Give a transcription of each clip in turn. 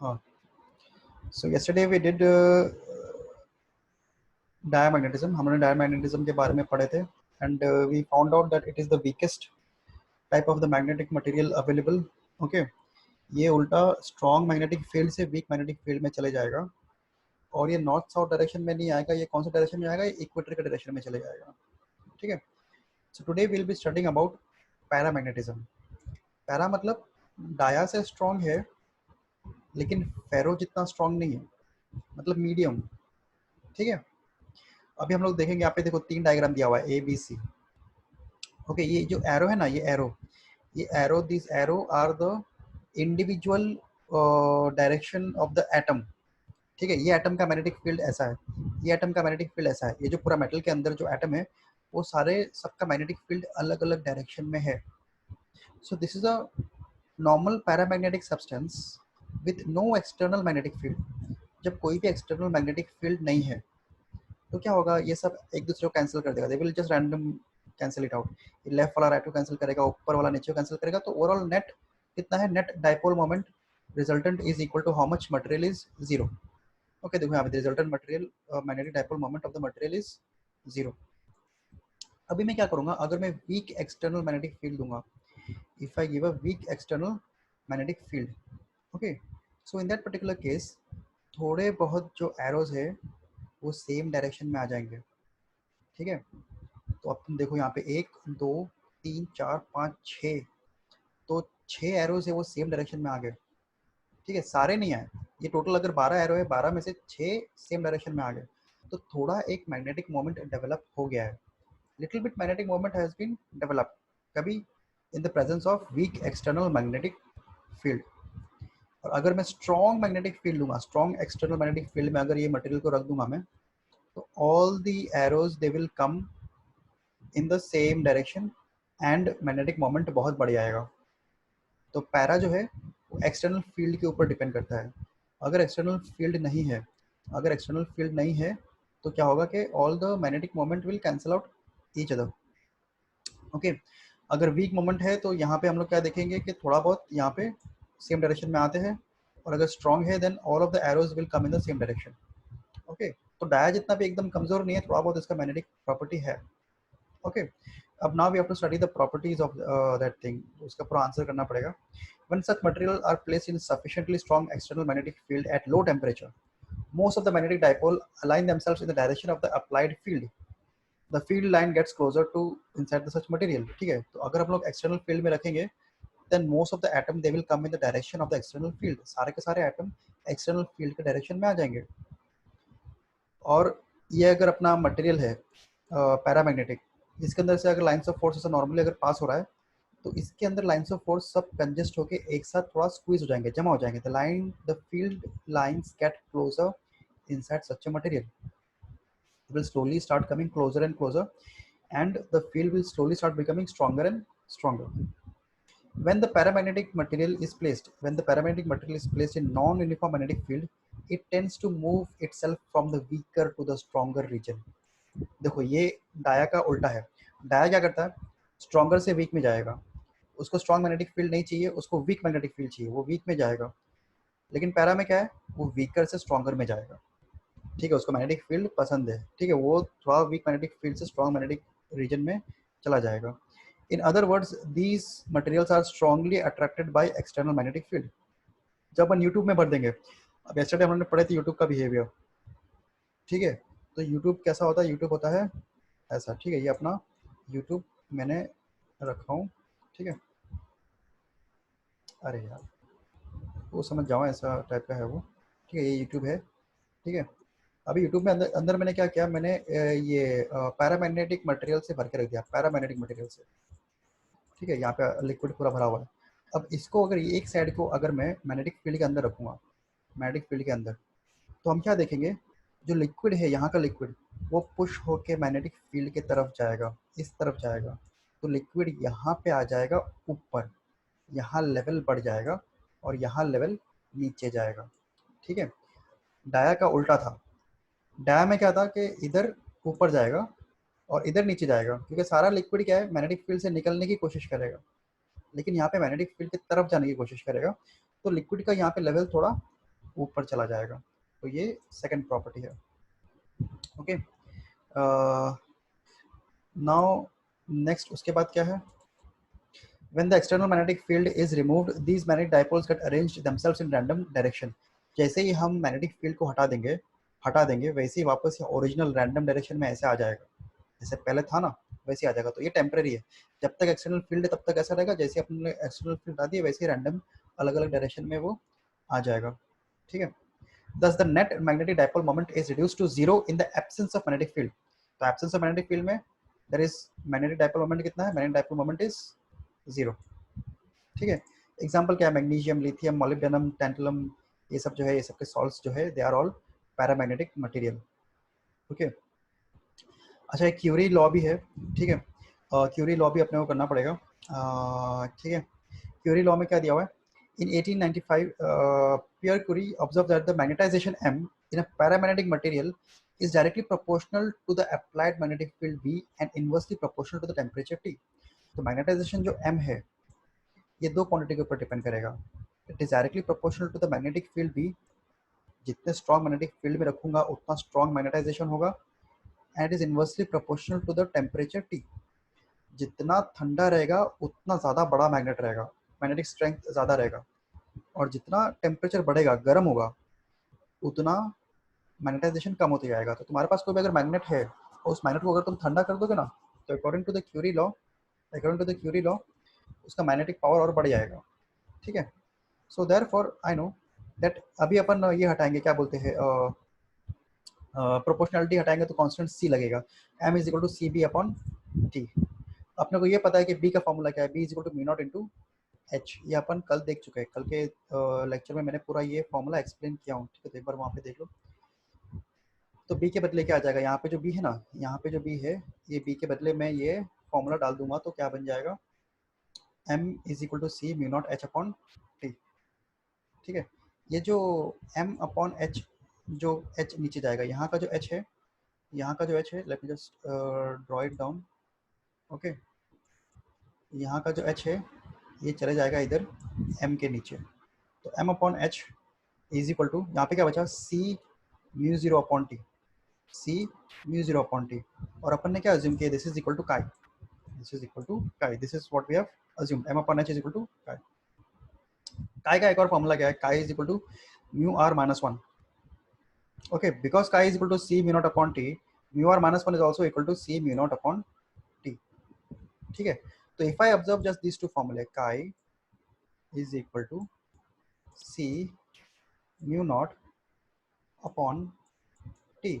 हाँ, so yesterday we did diamagnetism. हमने diamagnetism के बारे में पढ़े थे and we found out that it is the weakest type of the magnetic material available. Okay, ये उल्टा strong magnetic field से weak magnetic field में चले जाएगा और ये नॉर्थ साउथ डायरेक्शन में नहीं आएगा. ये कौन सा डायरेक्शन में आएगा? इक्वेटर के डायरेक्शन में चले जाएगा. ठीक है. So today we will be studying about paramagnetism. Para मतलब डाया से स्ट्रॉन्ग है लेकिन फेरो जितना स्ट्रॉन्ग नहीं है, मतलब मीडियम. ठीक है. अभी हम लोग देखेंगे यहाँ पे देखो 3 डायग्राम दिया हुआ है ABC. ओके, ये जो एरो है ना, ये arrow this arrow are the individual direction of the atom. ठीक है. ये एटम का मैग्नेटिक फील्ड ऐसा है, ये एटम का मैग्नेटिक फील्ड ऐसा है. ये जो पूरा मेटल के अंदर जो एटम है वो सारे सबका मैग्नेटिक फील्ड अलग अलग डायरेक्शन में है. So this is a normal paramagnetic substance with no external magnetic field. जब कोई भी एक्सटर्नल मैग्नेटिक फील्ड नहीं है तो क्या होगा? ये सब एक दूसरे को कैंसिल कर देगा. They will just random cancel it out. ये लेफ्ट वाला राइट को कैंसिल करेगा, ऊपर वाला नीचे को कैंसिल करेगा. तो ओवरऑल नेट कितना है? Net dipole moment resultant is equal to how much? Material is zero. Okay, देखो यहाँ पे resultant material magnetic dipole moment of the material is zero. अभी मैं क्या करूँगा? अगर मैं वीक एक्सटर्नल मैग्नेटिक फील्ड दूंगा, if I give a weak external magnetic field, okay, so in that particular case थोड़े बहुत जो एरोज है वो सेम डायरेक्शन में आ जाएंगे. ठीक है. तो अब तुम देखो यहाँ पे 1 2 3 4 5 6, तो 6 एरोज है वो सेम डायरेक्शन में आ गए. ठीक है. सारे नहीं आए. ये टोटल अगर 12 एरो है, 12 में से 6 सेम डायरेक्शन में आ गए. तो थोड़ा एक मैग्नेटिक मोमेंट डेवलप हो गया है. Little bit magnetic moment has been developed कभी in the presence of weak external magnetic field. और अगर मैं स्ट्रॉन्ग मैग्नेटिक फील्ड दूंगा, स्ट्रॉन्ग एक्सटर्नल मैग्नेटिक फील्ड में अगर ये मटेरियल को रख दूंगा मैं, तो all the arrows they will come in the same direction and magnetic moment बहुत बढ़ जाएगा. तो पैरा जो है वो एक्सटर्नल फील्ड के ऊपर डिपेंड करता है. अगर एक्सटर्नल फील्ड नहीं है, अगर एक्सटर्नल फील्ड नहीं है तो क्या होगा कि all the magnetic moment will cancel out each other. Okay. अगर वीक मोमेंट है तो यहाँ पे हम लोग क्या देखेंगे कि थोड़ा बहुत यहाँ पे सेम डायरेक्शन में आते हैं, और अगर स्ट्रॉन्ग है then all of the arrows will come in the same direction. Okay. तो डाया जितना भी एकदम कमजोर नहीं है, थोड़ा बहुत इसका मैग्नेटिक प्रॉपर्टी है. ओके. अब now we have to study the properties of that thing. उसका पूरा आंसर करना पड़ेगा. When such material are placed in sufficiently strong external magnetic field at low temperature, most of the magnetic dipole align themselves in the direction of the applied field. The field line gets closer to inside the such material. ठीक है. तो अगर हम लोग external field में रखेंगे then most of the atom they will come in the direction of the external field. सारे के सारे एटम एक्सटर्नल फील्ड के डायरेक्शन में आ जाएंगे. और ये अगर अपना मटेरियल है पैरामैग्नेटिक, इसके अंदर से अगर लाइन्स ऑफ फोर्स नॉर्मली अगर पास हो रहा है तो इसके अंदर लाइन्स ऑफ फोर्स सब कंजेस्ट होके एक साथ थोड़ा स्क्वीज हो जाएंगे, जमा हो जाएंगे. The field lines get closer inside such a material. It will slowly start coming closer and closer, and the field will slowly start becoming stronger and stronger. When the paramagnetic material is placed in non-uniform magnetic field, it tends to move itself from the weaker to the stronger region. देखो ये dia का उल्टा है. Dia क्या करता है? Stronger से week में जाएगा. उसको स्ट्रॉन्ग मैग्नेटिक फील्ड नहीं चाहिए, उसको वीक मैग्नेटिक फील्ड चाहिए, वो वीक में जाएगा. लेकिन पैरा में क्या है? वो वीकर से स्ट्रॉन्गर में जाएगा. ठीक है. उसको मैग्नेटिक फील्ड पसंद है. ठीक है. वो थोड़ा वीक मैग्नेटिक फील्ड से स्ट्रॉन्ग मैग्नेटिक रीजन में चला जाएगा. In other words these materials are strongly attracted by external magnetic field. जब अपन यूट्यूब में भर देंगे, अब यस्टरडे हमने पढ़े थे यूट्यूब का बिहेवियर. ठीक है. तो यूट्यूब कैसा होता है? यूट्यूब होता है ऐसा. ठीक है. ये अपना यूट्यूब मैंने रखा हूँ. ठीक है. अरे यार वो समझ जाओ, ऐसा टाइप का है वो. ठीक है. ये यूट्यूब है. ठीक है. अभी यूट्यूब में अंदर मैंने क्या किया, मैंने ये पैरामैग्नेटिक मटेरियल से भर के रख दिया, पैरामैग्नेटिक मटेरियल से. ठीक है. यहाँ पे लिक्विड पूरा भरा हुआ है. अब इसको अगर एक साइड को अगर मैं मैग्नेटिक फील्ड के अंदर रखूँगा, मैग्नेटिक फील्ड के अंदर, तो हम क्या देखेंगे? जो लिक्विड है, यहाँ का लिक्विड, वो पुश होके मैग्नेटिक फील्ड के तरफ जाएगा, इस तरफ जाएगा. तो लिक्विड यहाँ पे आ जाएगा ऊपर, यहाँ लेवल बढ़ जाएगा और यहाँ लेवल नीचे जाएगा. ठीक है. डाया का उल्टा था. डाया में क्या था कि इधर ऊपर जाएगा और इधर नीचे जाएगा, क्योंकि सारा लिक्विड क्या है? मैग्नेटिक फील्ड से निकलने की कोशिश करेगा, लेकिन यहाँ पे मैग्नेटिक फील्ड की तरफ जाने की कोशिश करेगा. तो लिक्विड का यहाँ पे लेवल थोड़ा ऊपर चला जाएगा। तो ये सेकंड प्रॉपर्टी है। ओके, नाउ नेक्स्ट उसके बाद क्या है, when the external magnetic field is removed these magnetic dipoles get arranged themselves in random direction। जैसे ही हम मैग्नेटिक फील्ड को हटा देंगे वैसे ही वापस ओरिजिनल रैंडम डायरेक्शन में ऐसे आ जाएगा, जैसे पहले था ना वैसे आ जाएगा। तो ये टेम्परेरी है, जब तक एक्सटर्नल फील्ड है तब तक ऐसा रहेगा, जैसे अपने एक्सटर्नल फील्ड हटा दिए वैसे ही रैंडम अलग अलग डायरेक्शन में वो आ जाएगा। ठीक है, thus the net magnetic dipole moment is reduced to zero in the absence of magnetic field। तो absence of magnetic field में there is magnetic dipole moment कितना है, magnetic dipole moment is zero. ठीक है, एग्जांपल क्या है, magnesium, lithium, molybdenum, tantalum, ये सब जो है, ये सब के सॉल्ट्स जो है they are all paramagnetic material. Okay, अच्छा एक क्यूरी लॉ भी है। ठीक है, क्यूरी लॉ भी अपने को करना पड़ेगा। ठीक है, क्यूरी लॉ में क्या दिया हुआ है, in 1895 Pierre Curie observe that the magnetization m in a paramagnetic material is directly proportional to the applied magnetic field V and inversely proportional to the temperature T। तो मैग्नेटाइजेशन जो m है ये दो क्वांटिटी के ऊपर depend करेगा। It is directly proportional to the magnetic field B, जितने strong magnetic field में रखूंगा उतना स्ट्रॉन्ग मैग्नेटाइजेशन होगा। And is inversely proportional to the temperature T, जितना ठंडा रहेगा उतना ज़्यादा बड़ा मैग्नेट रहेगा, मैग्नेटिक स्ट्रेंथ ज़्यादा रहेगा, और जितना टेम्परेचर बढ़ेगा, गर्म होगा, उतना मैग्नेटाइजेशन कम होते जाएगा। तो तुम्हारे पास कोई भी अगर मैग्नेट है और उस मैग्नेट को अगर तुम ठंडा कर दोगे ना, तो according to the Curie law उसका मैग्नेटिक पावर और बढ़ जाएगा। ठीक है, so therefore I know that अभी अपन ये हटाएंगे, क्या बोलते हैं, प्रोपोर्शनलिटी हटाएंगे तो कांस्टेंट सी लगेगा, m is equal to C B upon T. अपने को ये पता है कि b का फॉर्मूला क्या है, b is equal to mu not into H. ये अपन कल देख चुके हैं, कल के लेक्चर में मैंने पूरा ये फॉर्मूला एक्सप्लेन किया हूँ। ठीक है, तो एक बार वहाँ पे देख लो। तो b के बदले क्या आ जाएगा, यहाँ पे जो b है ना, यहाँ पे जो b है, ये b के बदले मैं ये फॉर्मूला डाल दूंगा तो क्या बन जाएगा, m is equal to C mu not H upon T. ठीक है, ये जो m अपॉन एच, जो h नीचे जाएगा, यहाँ का जो h है, यहाँ का जो h है, let me just draw it down. Okay, यहाँ का जो h है ये चले जाएगा इधर m के नीचे। तो m upon H is equal to, यहाँ पे क्या बचा, c mu zero upon T, c mu zero upon T. और अपन ने क्या अज्यूम किया, this is equal to chi, this is equal to chi, this is what we have assumed, m upon h is equal to chi. Chi का एक और formula क्या है, chi is equal to mu R minus one. Okay, because chi is equal to c mu naught upon t, mu r minus 1 is also equal to c mu naught upon t। ठीक है, तो if I observe just these two formulae, chi is equal to c mu naught upon t।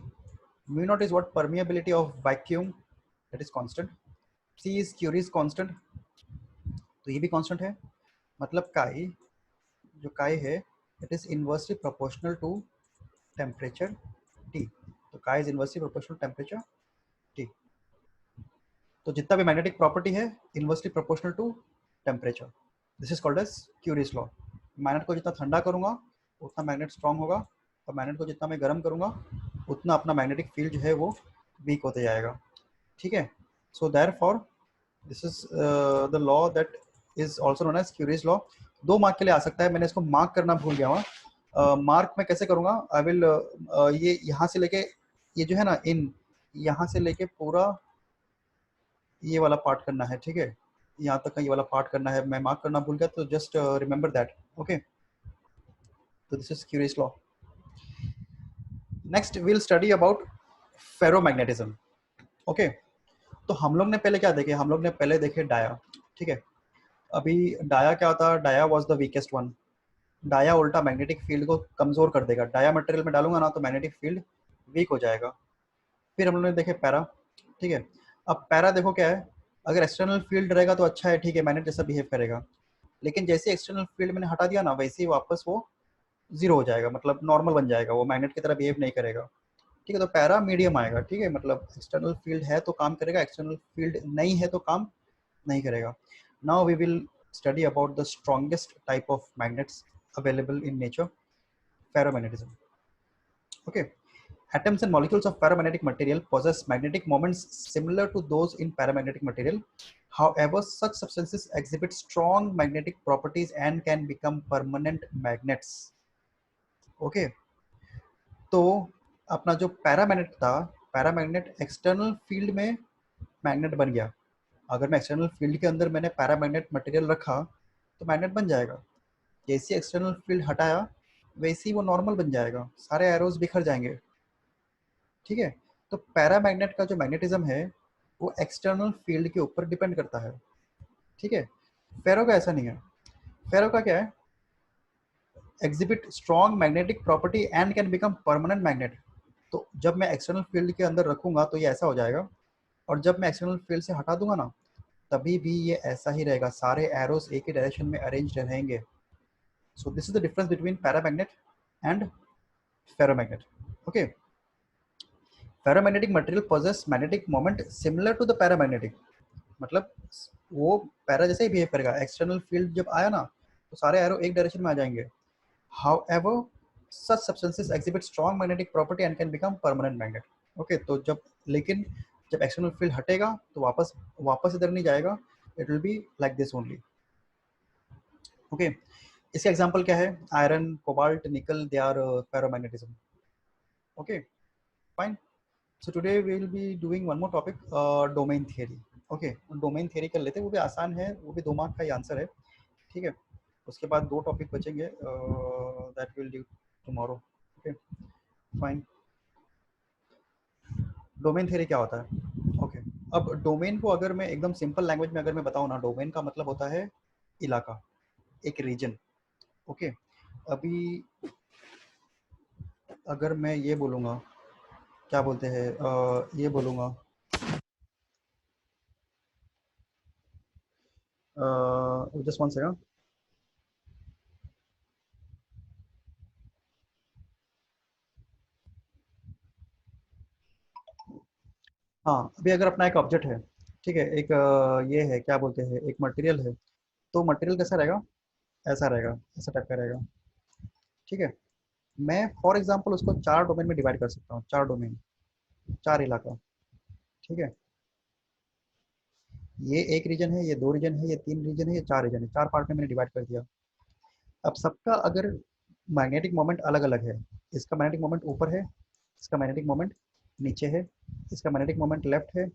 Mu naught is what, permeability of vacuum, that is constant। c is Curie's constant, तो ये भी constant है। मतलब chi, जो chi है, it is inversely proportional to temperature T। तो chi is inversely proportional to temperature T। तो जितना भी मैग्नेटिक प्रॉपर्टी है inversely proportional to temperature, this is called as Curie's law. Magnet को जितना ठंडा करूंगा उतना मैग्नेट स्ट्रांग होगा, और मैग्नेट को जितना मैं गर्म करूंगा उतना अपना मैग्नेटिक फील्ड जो है वो वीक होते जाएगा। ठीक है, so therefore this is the law that is also known as Curie's law. 2 mark के लिए आ सकता है, मैंने इसको मार्क करना भूल गया हूँ। मार्क में कैसे करूँगा, आई विल ये यहाँ से लेके, ये जो है ना, इन यहाँ से लेके पूरा ये वाला पार्ट करना है। ठीक है, यहाँ तक का ये वाला पार्ट करना है, मैं मार्क करना भूल गया, तो जस्ट रिमेंबर दैट। ओके, तो this is curies law. Next will study about ferromagnetism. Okay, तो हम लोग ने पहले क्या देखे, हम लोग ने पहले देखे डाया। ठीक है, अभी डाया क्या होता है, dia was the weakest one. Dia उल्टा मैग्नेटिक फील्ड को कमजोर कर देगा, डाया मटेरियल में डालूंगा ना तो मैग्नेटिक फील्ड वीक हो जाएगा। फिर हम लोग ने देखे पैरा। ठीक है, अब पैरा देखो क्या है, अगर एक्सटर्नल फील्ड रहेगा तो अच्छा है, ठीक है, मैग्नेट जैसा बिहेव करेगा, लेकिन जैसे एक्सटर्नल फील्ड मैंने हटा दिया ना वैसे ही वापस वो जीरो हो जाएगा, मतलब नॉर्मल बन जाएगा, वो मैग्नेट की तरह बिहेव नहीं करेगा। ठीक है, तो पैरा मीडियम आएगा। ठीक है, मतलब एक्सटर्नल फील्ड है तो काम करेगा, एक्सटर्नल फील्ड नहीं है तो काम नहीं करेगा। Now we will study about the strongest type of magnets available in nature, ferromagnetism. Okay, atoms and molecules of paramagnetic material possess magnetic moments similar to those in paramagnetic material. However, such substances exhibit strong magnetic properties and can become permanent magnets. Okay, तो अपना जो paramagnet था, paramagnet external field में magnet बन गया। अगर मैं external field के अंदर मैंने पैरामैग्नेट मटेरियल रखा तो मैग्नेट बन जाएगा। जैसे एक्सटर्नल फील्ड हटाया वैसे ही वो नॉर्मल बन जाएगा, सारे एरोज बिखर जाएंगे। ठीक है, तो पैरामैग्नेट का जो मैग्नेटिज्म है वो एक्सटर्नल फील्ड के ऊपर डिपेंड करता है। ठीक है, फेरो का ऐसा नहीं है। फेरो का क्या है, exhibit strong magnetic property and can become permanent magnet. तो जब मैं एक्सटर्नल फील्ड के अंदर रखूंगा तो ये ऐसा हो जाएगा, और जब मैं एक्सटर्नल फील्ड से हटा दूंगा ना तभी भी ये ऐसा ही रहेगा, सारे एरोस एक ही डायरेक्शन में अरेंज रहेंगे। So this is the difference between paramagnet and ferromagnet. Okay, ferromagnetic material possess magnetic moment similar to the paramagnetic, मतलब वो पैरा जैसे ही बिहेव करेगा। एक्सटर्नल फील्ड जब आया ना तो सारे एरो एक डायरेक्शन में आ जाएंगे। However, such substances exhibit strong magnetic property and can become permanent magnet. Okay, तो जब लेकिन जब एक्सटर्नल फील्ड हटेगा तो वापस वापस इधर नहीं जाएगा, it will be like this only. Okay, इसका एग्जांपल क्या है, iron, cobalt, nickel, they are ferromagnetism. Okay, fine. So today we will be doing one more topic, domain theory. Okay, domain theory कर लेते हैं, वो भी आसान है, वो भी 2 मार्क का ही आंसर है। ठीक है, उसके बाद 2 टॉपिक बचेंगे, that will do tomorrow. Okay, fine. Domain theory क्या होता है? ओके, अब डोमेन को अगर मैं एकदम सिंपल लैंग्वेज में अगर मैं बताऊँ ना, डोमेन का मतलब होता है इलाका, एक रीजन। ओके, अभी अगर मैं ये बोलूँगा, क्या बोलते हैं, ये बोलूँगा, जस्ट वन सेकंड। हाँ, अभी अगर अपना एक ऑब्जेक्ट है, ठीक है, एक ये है, क्या बोलते हैं, एक मटेरियल है, तो मटेरियल कैसा रहेगा, ऐसा रहेगा, ऐसा टाइप का रहेगा। ठीक है, मैं फॉर एग्जांपल उसको 4 डोमेन में डिवाइड कर सकता हूँ, 4 डोमेन, 4 इलाका। ठीक है, ये एक रीजन है, ये 2 रीजन है, ये 3 रीजन है, ये 4 रीजन है, 4 पार्ट में मैंने डिवाइड कर दिया। अब सबका अगर मैग्नेटिक मोमेंट अलग अलग है, इसका मैग्नेटिक मोमेंट ऊपर है, इसका मैग्नेटिक मोमेंट नीचे है, इसका मैग्नेटिक मोमेंट लेफ्ट है,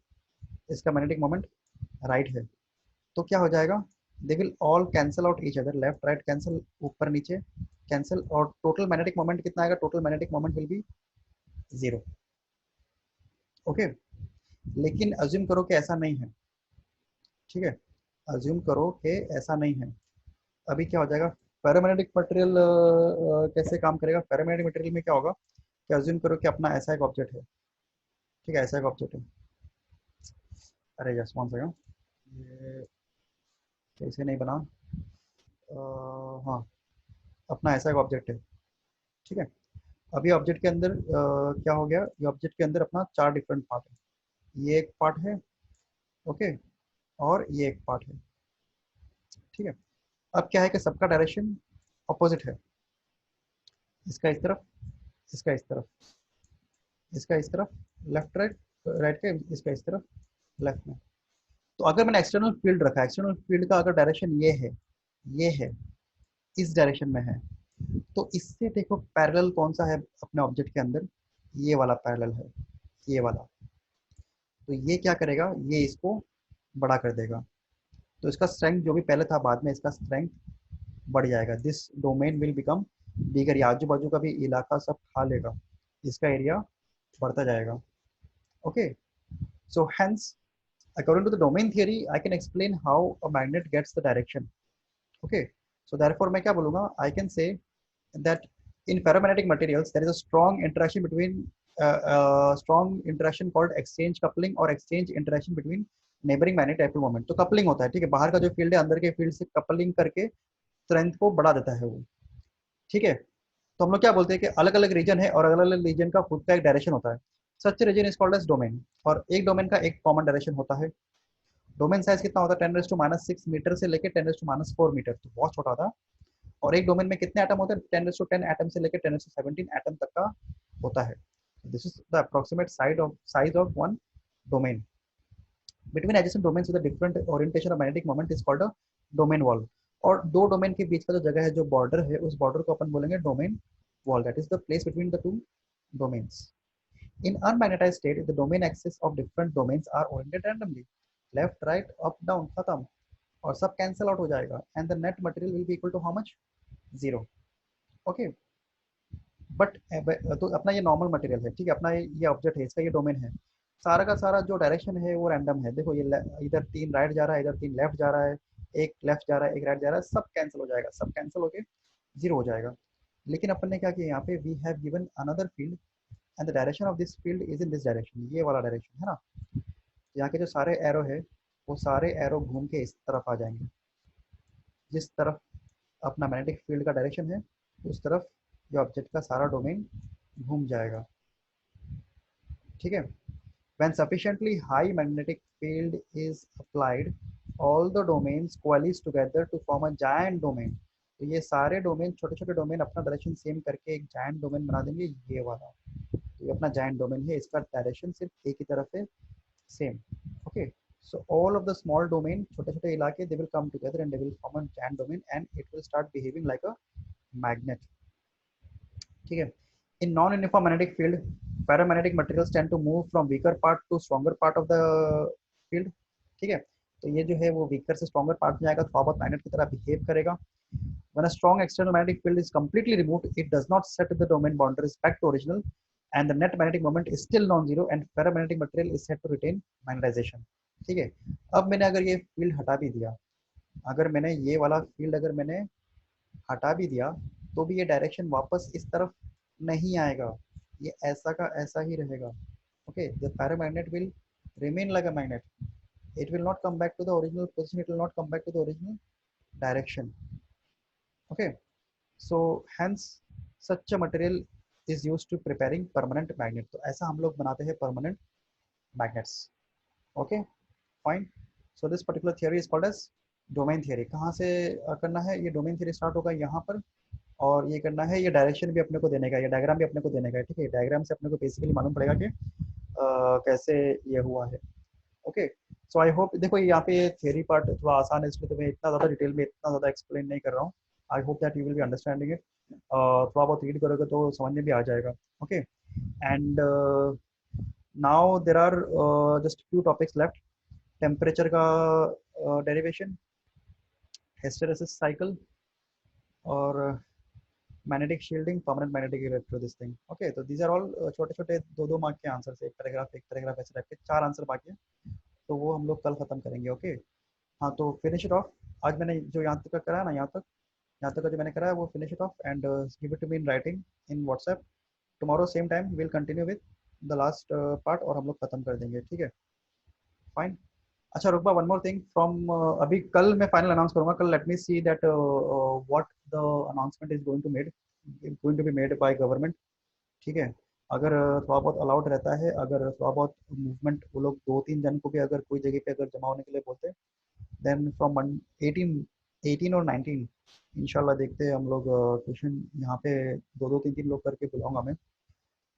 इसका मैग्नेटिक मोमेंट राइट है, तो क्या हो जाएगा, they will all cancel out each other, left right cancel, ऊपर नीचे कैंसिल, और टोटल मैग्नेटिक मोमेंट कितना आएगा, total magnetic moment will be 0। Okay, लेकिन अज्यूम करो कि ऐसा नहीं है। ठीक है, अज्यूम करो कि ऐसा नहीं है। अभी क्या हो जाएगा, पैरामैग्नेटिक मटेरियल कैसे काम करेगा, पैरामैग्नेटिक मटेरियल में क्या होगा कि अज्यूम करो कि अपना ऐसा एक ऑब्जेक्ट है। ठीक है, ऐसा एक ऑब्जेक्ट है, अरे जस्ट वन सेकंड, ये कैसे नहीं बना, हाँ, अपना ऐसा एक ऑब्जेक्ट है। ठीक है, अभी ऑब्जेक्ट के अंदर क्या हो गया, ये ऑब्जेक्ट के अंदर अपना 4 डिफरेंट पार्ट है, ये एक पार्ट है, ओके, और ये एक पार्ट है। ठीक है, अब क्या है कि सबका डायरेक्शन अपोजिट है, इसका इस तरफ, इसका इस तरफ, इसका इस तरफ लेफ्ट राइट, राइट के इसका इस तरफ लेफ्ट में। तो अगर मैंने एक्सटर्नल फील्ड रखा है, एक्सटर्नल फील्ड का अगर डायरेक्शन ये है, इस डायरेक्शन में है, तो इससे देखो पैरेलल कौन सा है अपने ऑब्जेक्ट के अंदर, ये वाला पैरेलल है, ये वाला। तो ये क्या करेगा, ये इसको बड़ा कर देगा, तो इसका स्ट्रेंथ जो भी पहले था बाद में इसका स्ट्रेंथ बढ़ जाएगा, this domain will become bigger, ये आजू बाजू का भी इलाका सब खा लेगा, इसका एरिया बढ़ता जाएगा। Okay, so hence according to the domain theory I can explain how a magnet gets the direction. Okay, so therefore मैं क्या बोलूँगा, I can say that in ferromagnetic materials there is a strong interaction called exchange coupling or exchange interaction between neighboring magnetic dipole moment। तो coupling होता है, ठीक है, बाहर का जो फील्ड है अंदर के फील्ड से कपलिंग करके स्ट्रेंथ को बढ़ा देता है वो। ठीक है, तो हम लोग क्या बोलते हैं कि अलग अलग रीजन है और अलग अलग रीजन का खुद का एक डायरेक्शन होता है, such region is called as domain, और एक डोमेन का एक कॉमन डायरेक्शन होता है। डोमेन साइज कितना होता है, 10⁻⁻6 मीटर से लेकर 10⁻⁴ मीटर, तो बहुत छोटा था। और एक डोमेन में कितने एटम होते हैं, 10⁻10 एटम से लेकर 10⁻17 एटम तक का होता है। This is the approximate size of one domain. Between adjacent domains with different orientation of magnetic moment is called a domain wall. और दो डोमेन के बीच का जो जगह है, जो बॉर्डर है, उस बॉर्डर को अपन बोलेंगे domain wall, that is the place between the two domains. In unmagnetized state, the domain axis of different domains are oriented randomly, left, right, up, down, खत्म, और सब कैंसिल आउट हो जाएगा, and the net material will be equal to how much? Zero. Okay. But तो अपना ये normal material है, ठीक है, अपना ये ऑब्जेक्ट है, इसका ये डोमेन है, सारा का सारा जो डायरेक्शन है वो रैंडम है। देखो ये इधर 3 राइट जा रहा है, इधर 3 लेफ्ट जा रहा है, एक लेफ्ट जा रहा है, एक राइट जा रहा है, सब कैंसिल हो जाएगा, सब कैंसिल होके जीरो हो जाएगा। लेकिन अपन ने क्या किया यहाँ पे, we have given another field and the direction of this field is in this direction, ये वाला डायरेक्शन है ना। यहाँ के जो सारे एरो है वो सारे एरो घूम के इस तरफ आ जाएंगे, जिस तरफ अपना मैग्नेटिक फील्ड का डायरेक्शन है उस तरफ ये ऑब्जेक्ट का सारा डोमेन घूम जाएगा, ठीक है। When sufficiently high magnetic field is applied, all the domains coalesce together to form a giant domain. तो ये सारे डोमेन, छोटे छोटे डोमेन अपना डायरेक्शन सेम करके एक जायंट डोमेन बना देंगे, ये वाला, तो ये अपना जायंट डोमेन है, इसका डायरेक्शन सिर्फ एक ही तरफ है, same. Okay, so all of the small domain, छोटे छोटे इलाके, they will come together and they will form a giant domain and it will start behaving like a magnet, ठीक है। In non-uniform magnetic field, paramagnetic materials tend to move from weaker part to stronger part of the field, ठीक है। तो ये जो है वो weaker से stronger part में जाएगा, थोड़ा बहुत magnet की तरह behave करेगा। When a strong external magnetic field is completely removed, it does not set the domain boundaries back to original, and the net magnetic moment is still non-zero, and paramagnetic material is said to retain magnetization, ठीक है। अब मैंने अगर ये field हटा भी दिया, अगर मैंने ये वाला फील्ड अगर मैंने हटा भी दिया, तो भी ये डायरेक्शन वापस इस तरफ नहीं आएगा, ये ऐसा का ऐसा ही रहेगा। Okay, the paramagnet will remain like a magnet, it will not come back to the original position, it will not come back to the original direction. Okay, so hence such a material is used to preparing permanent magnet. तो ऐसा हम लोग बनाते हैं permanent magnets. Okay, fine. So this particular theory is called as domain theory. कहाँ से करना है ये domain theory स्टार्ट होगा यहाँ पर, और ये करना है, ये डायरेक्शन भी अपने को देने का, ये डायग्राम भी अपने को देने का है, ठीक है। डायग्राम से अपने को बेसिकली मालूम पड़ेगा कि कैसे ये हुआ है। ओके, सो आई होप, देखो यहाँ पे थियरी पार्ट थोड़ा आसान है, इसलिए तो मैं इतना ज़्यादा डिटेल में इतना ज़्यादा एक्सप्लेन नहीं कर रहा हूँ। I hope that you will be understanding it, थोड़ा बहुत रीड करोगे तो समझ में भी आ जाएगा। Okay, and now there are just few topics left. Temperature का डेरिवेशन, हिस्टेरेसिस साइकिल, और magnetic shielding, permanent magnetic electro, this thing. Okay, तो दीज आर ऑल छोटे छोटे 2-2 मार्क के आंसर है, एक पैराग्राफ ऐसे टाइप के 4 आंसर बाकी है, तो वो हम लोग कल खत्म करेंगे। ओके, हाँ, तो फिनिश इट ऑफ। आज मैंने जो यहाँ तक का करा है ना, यहाँ तक का जो मैंने करा है वो finish it off and give it to me in writing in WhatsApp. Tomorrow same time will continue with the last part और हम लोग खत्म कर देंगे, ठीक है, फाइन। अच्छा रुकबा, वन मोर थिंग फ्रॉम, अभी कल मैं फाइनल अनाउंस करूंगा, कल let me see that what the announcement is going to be made by government, ठीक है। अगर थोड़ा बहुत अलाउड रहता है, अगर थोड़ा बहुत मूवमेंट, वो लोग 2-3 जन को भी अगर कोई जगह पे अगर जमा होने के लिए बोलते, देन फ्रॉम 18 और 19 इंशाल्लाह देखते हैं हम लोग, क्वेश्चन यहाँ पे 2-2 3-3 लोग करके बुलाऊंगा मैं,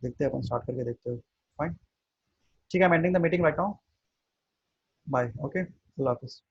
देखते हैं अपन स्टार्ट करके देखते हैं, फाइन, ठीक है। I am ending the meeting right now, bye, okay, अल्लाह हाफिज़।